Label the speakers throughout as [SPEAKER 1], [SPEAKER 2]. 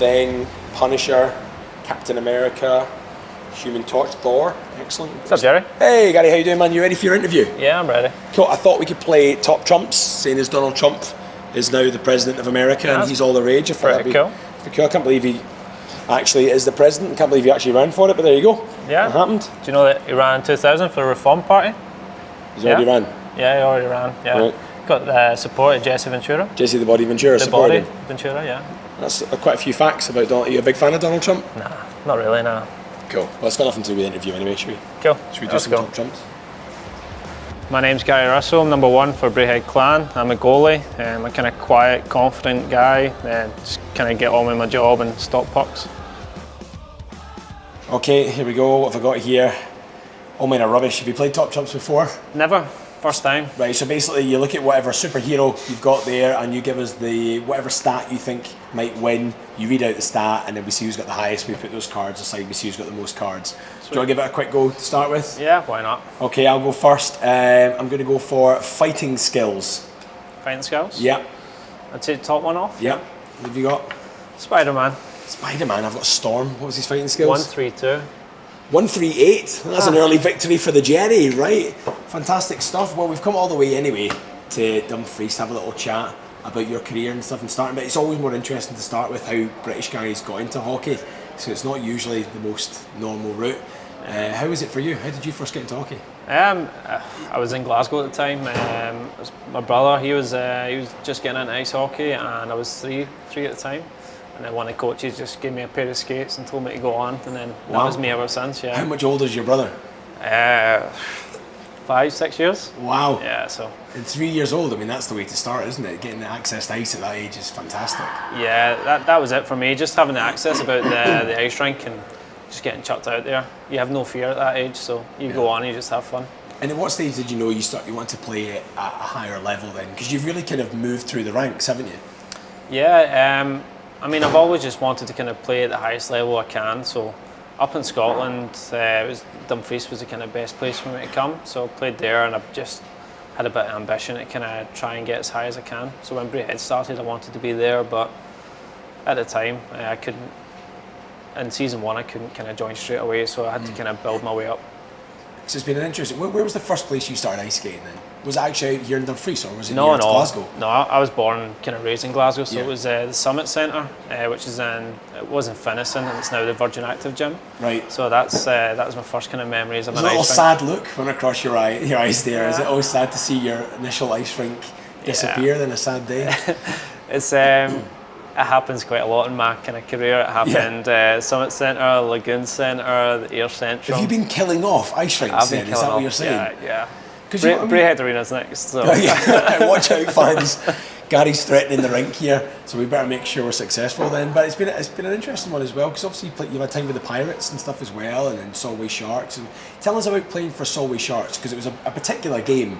[SPEAKER 1] Thing, Punisher, Captain America, Human Torch, Thor. Excellent.
[SPEAKER 2] What's up, Gerry?
[SPEAKER 1] Hey, Gary, how you doing, man? You ready for your interview?
[SPEAKER 2] Yeah, I'm ready.
[SPEAKER 1] Cool. I thought we could play Top Trumps, seeing as Donald Trump is now the president of America and he's all the rage. I thought
[SPEAKER 2] pretty cool.
[SPEAKER 1] I can't believe he actually is the president. I can't believe he actually ran for it, but there you go.
[SPEAKER 2] Yeah.
[SPEAKER 1] It happened.
[SPEAKER 2] Do you know that he ran in 2000 for the Reform Party?
[SPEAKER 1] He's already ran.
[SPEAKER 2] Yeah, he already ran. Yeah.
[SPEAKER 1] Right.
[SPEAKER 2] Got the support of Jesse Ventura.
[SPEAKER 1] Jesse the Body Ventura
[SPEAKER 2] The
[SPEAKER 1] supported
[SPEAKER 2] Body
[SPEAKER 1] him.
[SPEAKER 2] Ventura, yeah.
[SPEAKER 1] That's quite a few facts about Donald. Are you a big fan of Donald Trump?
[SPEAKER 2] Nah, not really, nah.
[SPEAKER 1] Cool. Well, it's got nothing to do with the interview anyway, should we?
[SPEAKER 2] Cool.
[SPEAKER 1] Should we do
[SPEAKER 2] Let's
[SPEAKER 1] some
[SPEAKER 2] go.
[SPEAKER 1] Top Trumps?
[SPEAKER 2] My name's Gary Russell. I'm number 1 for Braehead clan. I'm a goalie. I'm a kind of quiet, confident guy. Just kind of get on with my job and stop pucks.
[SPEAKER 1] Okay, here we go. What have I got here? All mine are rubbish. Have you played Top Trumps before?
[SPEAKER 2] Never. First time.
[SPEAKER 1] Right, so basically you look at whatever superhero you've got there and you give us the whatever stat you think might win, you read out the stat and then we see who's got the highest, we put those cards aside, we see who's got the most cards. Sweet. Do you want to give it a quick go to start with?
[SPEAKER 2] Yeah, why not?
[SPEAKER 1] Okay, I'll go first. I'm going to go for fighting skills.
[SPEAKER 2] Fighting skills?
[SPEAKER 1] Yep.
[SPEAKER 2] I'd take the top one off.
[SPEAKER 1] Yep. What have you got?
[SPEAKER 2] Spider-Man.
[SPEAKER 1] Spider-Man, I've got Storm. What was his fighting skills?
[SPEAKER 2] 132.
[SPEAKER 1] 138. That's an early victory for the Gerry, right? Fantastic stuff. Well, we've come all the way anyway to Dumfries to have a little chat about your career and stuff and starting, but it's always more interesting to start with how British guys got into hockey. So it's not usually the most normal route. How was it for you? How did you first get into hockey?
[SPEAKER 2] I was in Glasgow at the time. My brother, he was just getting into ice hockey, and I was three at the time. And then one of the coaches just gave me a pair of skates and told me to go on, and then that was me ever since. Yeah.
[SPEAKER 1] How much older is your brother?
[SPEAKER 2] 5-6 years.
[SPEAKER 1] Wow.
[SPEAKER 2] Yeah. So.
[SPEAKER 1] And 3 years old. I mean, that's the way to start, isn't it? Getting the access to ice at that age is fantastic.
[SPEAKER 2] Yeah, that was it for me. Just having the access about the ice rink and just getting chucked out there. You have no fear at that age, so you go on, you just have fun.
[SPEAKER 1] And at what stage did you know you want to play at a higher level then? Because you've really kind of moved through the ranks, haven't you?
[SPEAKER 2] Yeah. I mean, I've always just wanted to kind of play at the highest level I can. So up in Scotland, Dumfries was the kind of best place for me to come. So I played there, and I've just had a bit of ambition to kind of try and get as high as I can. So when Braehead started, I wanted to be there, but at the time, I couldn't. In season 1, I couldn't kind of join straight away, so I had to kind of build my way up.
[SPEAKER 1] So it's been an interesting. Where was the first place you started ice skating then? Was it actually out here in Dumfries, or was it near Glasgow?
[SPEAKER 2] No, I was born kind of raised in Glasgow, so it was the Summit Centre, which is it was in Finnieston, and it's now the Virgin Active Gym.
[SPEAKER 1] Right.
[SPEAKER 2] So that was my first kind of memories of an ice rink.
[SPEAKER 1] There's a little sad look when across your eyes there. Yeah. Is it always sad to see your initial ice rink disappear then a sad day?
[SPEAKER 2] It's it happens quite a lot in my kind of career. It happened Summit Centre, Lagoon Centre, the Air Central.
[SPEAKER 1] Have you been killing off ice rinks then? Is that what you're saying?
[SPEAKER 2] Yeah. Braehead Arena's next. So.
[SPEAKER 1] Watch out, fans. Gary's threatening the rink here, so we better make sure we're successful then. But it's been an interesting one as well, because obviously you've had time with the Pirates and stuff as well, and then Solway Sharks. And tell us about playing for Solway Sharks, because it was a particular game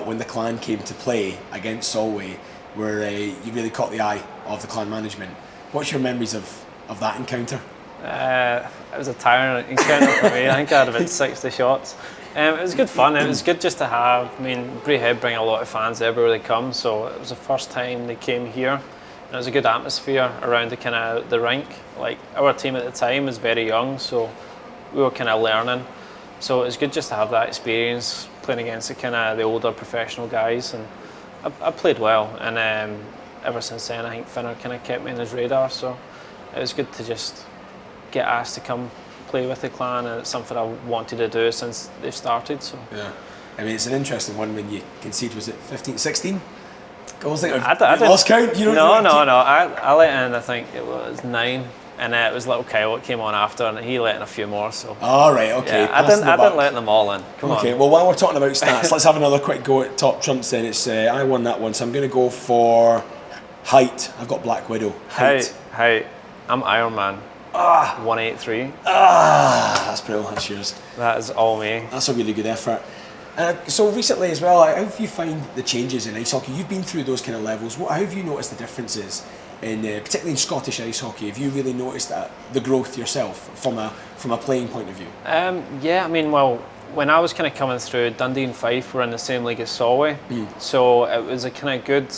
[SPEAKER 1] when the clan came to play against Solway, where you really caught the eye of the clan management. What's your memories of that encounter?
[SPEAKER 2] It was a tiring encounter for me. I think I had about 60 shots. It was good fun. It was good just to have. I mean, Braehead bring a lot of fans everywhere they come, so it was the first time they came here. And it was a good atmosphere around the rink. Like, our team at the time was very young, so we were kind of learning. So it was good just to have that experience playing against the older professional guys, and I played well. And ever since then, I think Finner kind of kept me on his radar. So it was good to just get asked to come play with the clan, and it's something I wanted to do since they've started. So yeah,
[SPEAKER 1] I mean, it's an interesting one when you concede. Was it 15, 16 goals? I
[SPEAKER 2] lost
[SPEAKER 1] count.
[SPEAKER 2] No. I let in. I think it was 9, and it was little Kyle that came on after, and he let in a few more. So.
[SPEAKER 1] All right. Okay.
[SPEAKER 2] Yeah, I didn't let them all in. Come on.
[SPEAKER 1] Okay. Well, while we're talking about stats, let's have another quick go at Top Trumps. Then it's I won that one, so I'm going to go for height. I've got Black Widow. Height.
[SPEAKER 2] I'm Iron Man. 183.
[SPEAKER 1] That's brilliant. That's yours.
[SPEAKER 2] That is all me.
[SPEAKER 1] That's a really good effort. So recently as well, how have you found the changes in ice hockey? You've been through those kind of levels. How have you noticed the differences in, particularly in Scottish ice hockey? Have you really noticed the growth yourself from a playing point of view?
[SPEAKER 2] Yeah, I mean, well, when I was kind of coming through, Dundee and Fife were in the same league as Solway, so it was a kind of good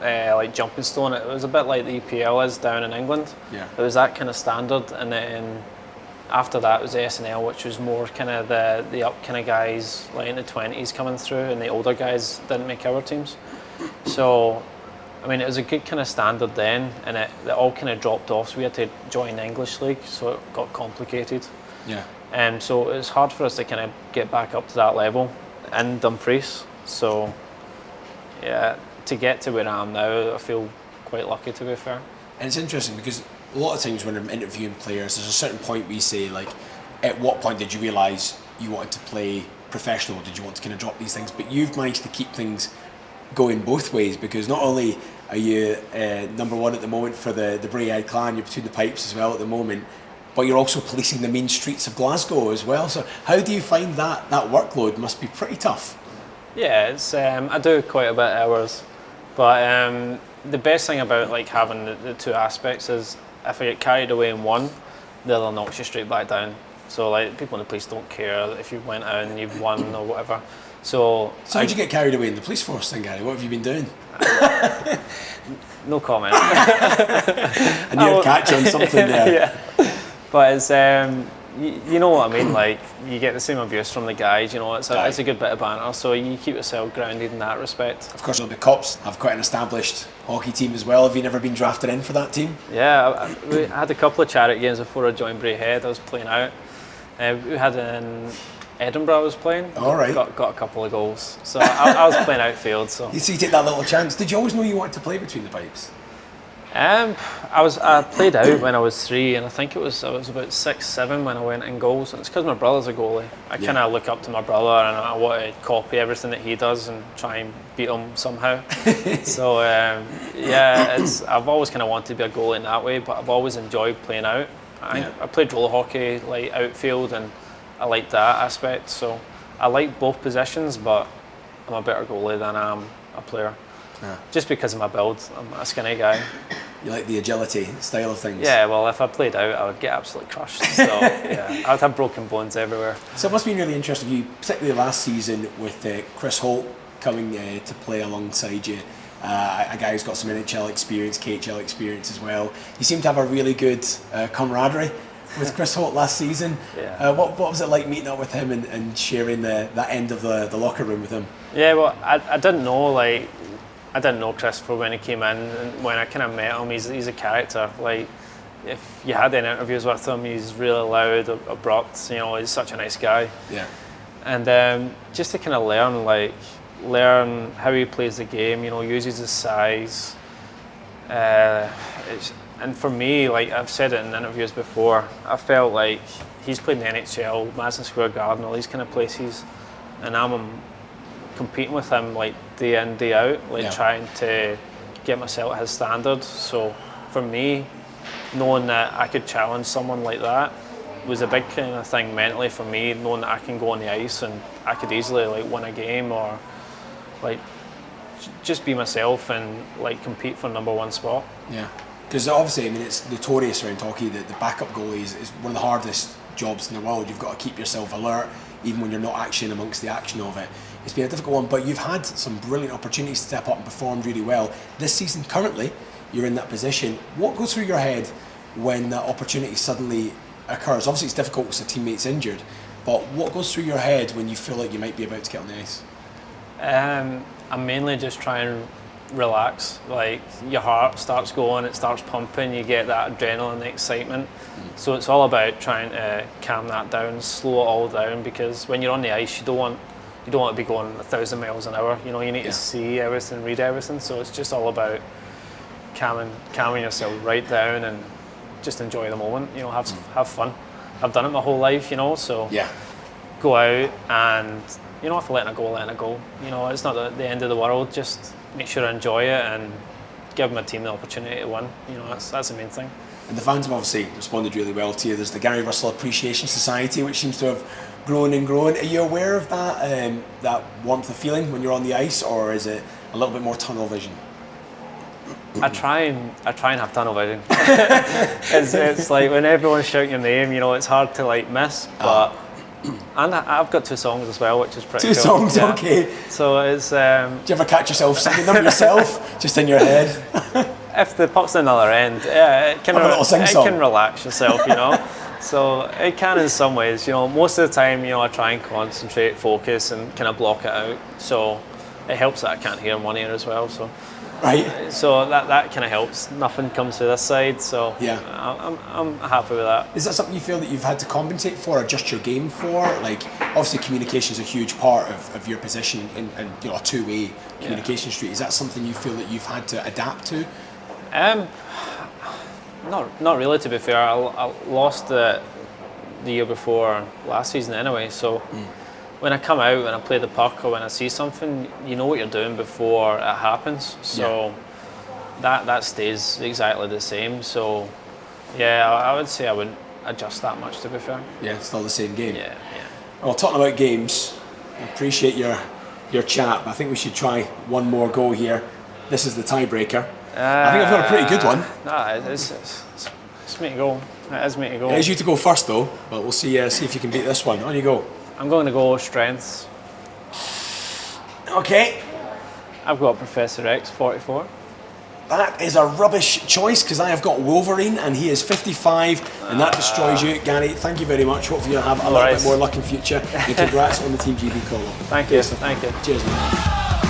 [SPEAKER 2] like jumping stone. It was a bit like the EPL is down in England.
[SPEAKER 1] Yeah.
[SPEAKER 2] It was that kind of standard, and then after that was the SNL, which was more kind of the up kind of guys like in the 20s coming through, and the older guys didn't make our teams. So, I mean, it was a good kind of standard then, and it all kind of dropped off. So we had to join the English league, so it got complicated.
[SPEAKER 1] Yeah.
[SPEAKER 2] So it was hard for us to kind of get back up to that level in Dumfries. So, yeah, to get to where I am now, I feel quite lucky, to be fair.
[SPEAKER 1] And it's interesting because a lot of times when I'm interviewing players, there's a certain point we say, like, at what point did you realise you wanted to play professional? Did you want to kind of drop these things? But you've managed to keep things going both ways, because not only are you number one at the moment for the Braehead clan, you're between the pipes as well at the moment, but you're also policing the main streets of Glasgow as well. So how do you find that workload? Must be pretty tough.
[SPEAKER 2] Yeah, it's I do quite a bit of hours, but the best thing about like having the two aspects is if I get carried away in one, the other knocks you straight back down. So like people in the police don't care if you went out and you've won or whatever. So
[SPEAKER 1] how'd you get carried away in the police force then, Gary? What have you been doing?
[SPEAKER 2] No comment.
[SPEAKER 1] I need to catch on something there.
[SPEAKER 2] Yeah. But it's you know what I mean. Like you get the same abuse from the guys. You know, it's a good bit of banter. So you keep yourself grounded in that respect.
[SPEAKER 1] Of course, the Cops have quite an established hockey team as well. Have you never been drafted in for that team?
[SPEAKER 2] Yeah, we had a couple of charity games before I joined Braehead. I was playing out. We had in Edinburgh. I was playing.
[SPEAKER 1] All right.
[SPEAKER 2] Got a couple of goals. So I was playing outfield. So
[SPEAKER 1] you take that little chance. Did you always know you wanted to play between the pipes?
[SPEAKER 2] I played out when I was 3, and I think I was about 6, 7 when I went in goals. And it's because my brother's a goalie. I kind of look up to my brother, and I want to copy everything that he does and try and beat him somehow. So I've always kind of wanted to be a goalie in that way, but I've always enjoyed playing out. I played roller hockey, like outfield, and I like that aspect. So I like both positions, but I'm a better goalie than I am a player. Yeah. Just because of my build, I'm a skinny guy.
[SPEAKER 1] You like the agility style of things?
[SPEAKER 2] Yeah, well, if I played out, I would get absolutely crushed. So, yeah, I'd have broken bones everywhere.
[SPEAKER 1] So it must be really interesting for you, particularly last season with Chris Holt coming to play alongside you. A guy who's got some NHL experience, KHL experience as well. You seem to have a really good camaraderie with Chris Holt last season.
[SPEAKER 2] Yeah.
[SPEAKER 1] What was it like meeting up with him and sharing that end of the locker room with him?
[SPEAKER 2] Yeah, well, I didn't know Christopher when he came in, and when I kind of met him, he's a character. Like, if you had any interviews with him, he's really loud, abrupt. You know, he's such a nice guy. Yeah. And just to kind of learn how he plays the game. You know, uses his size. And for me, like I've said it in interviews before, I felt like he's played in the NHL, Madison Square Garden, all these kind of places, and I'm competing with him like day in, day out, trying to get myself at his standard. So for me, knowing that I could challenge someone like that was a big kind of thing mentally for me, knowing that I can go on the ice and I could easily like win a game or like just be myself and like compete for number one spot.
[SPEAKER 1] Yeah, because obviously, I mean, it's notorious around hockey that the backup goalie is one of the hardest jobs in the world. You've got to keep yourself alert even when you're not actually amongst the action of it. It's been a difficult one, but you've had some brilliant opportunities to step up and perform really well. This season, currently, you're in that position. What goes through your head when that opportunity suddenly occurs? Obviously, it's difficult because a teammate's injured, but what goes through your head when you feel like you might be about to get on the ice?
[SPEAKER 2] I'm mainly just trying to relax. Like, your heart starts going, it starts pumping, you get that adrenaline, the excitement. So it's all about trying to calm that down, slow it all down, because when you're on the ice, you don't want to be going 1,000 miles an hour. You know, you need to see everything, read everything. So it's just all about calming yourself right down and just enjoy the moment. You know, have fun. I've done it my whole life, you know. So go out and, you know, if I let it go. You know, it's not the end of the world. Just make sure I enjoy it and give my team the opportunity to win. You know, that's the main thing. And
[SPEAKER 1] the fans have obviously responded really well to you. There's the Gary Russell Appreciation Society, which seems to have grown and grown. Are you aware of that warmth of feeling when you're on the ice, or is it a little bit more tunnel vision?
[SPEAKER 2] I try and have tunnel vision. it's like when everyone's shouting your name, you know, it's hard to like miss. But And I've got 2 songs as well, which is pretty
[SPEAKER 1] Two
[SPEAKER 2] cool.
[SPEAKER 1] songs, okay.
[SPEAKER 2] So it's...
[SPEAKER 1] Do you ever catch yourself singing them yourself, just in your head?
[SPEAKER 2] If the puck's on the other end, yeah, it can relax yourself, you know. So it can in some ways, you know. Most of the time, you know, I try and concentrate, focus, and kind of block it out. So it helps that I can't hear in one ear as well. So
[SPEAKER 1] Right.
[SPEAKER 2] So that kind of helps. Nothing comes to this side, so
[SPEAKER 1] yeah,
[SPEAKER 2] I'm happy with that.
[SPEAKER 1] Is that something you feel that you've had to compensate for, adjust your game for? Like, obviously communication is a huge part of your position in you know, a two-way communication street. Is that something you feel that you've had to adapt to?
[SPEAKER 2] Not really, to be fair. I lost the year before last season anyway, so when I come out and I play the puck or when I see something, you know what you're doing before it happens. So that stays exactly the same. So yeah, I would say I wouldn't adjust that much, to be fair.
[SPEAKER 1] Yeah, it's still the same game.
[SPEAKER 2] Yeah.
[SPEAKER 1] Well, talking about games, I appreciate your chat, but I think we should try one more go here. This is the tiebreaker. I think I've got a pretty good one.
[SPEAKER 2] It's me to go. It is me to go.
[SPEAKER 1] It is you to go first though, but we'll see if you can beat this one. On you go.
[SPEAKER 2] I'm going to go strengths.
[SPEAKER 1] Okay.
[SPEAKER 2] I've got Professor X, 44.
[SPEAKER 1] That is a rubbish choice because I have got Wolverine and he is 55 and that destroys you. Gary, thank you very much. Hopefully you'll have a little bit more luck in future and congrats on the Team GB call-up.
[SPEAKER 2] Thank you. Thank you.
[SPEAKER 1] Cheers, man.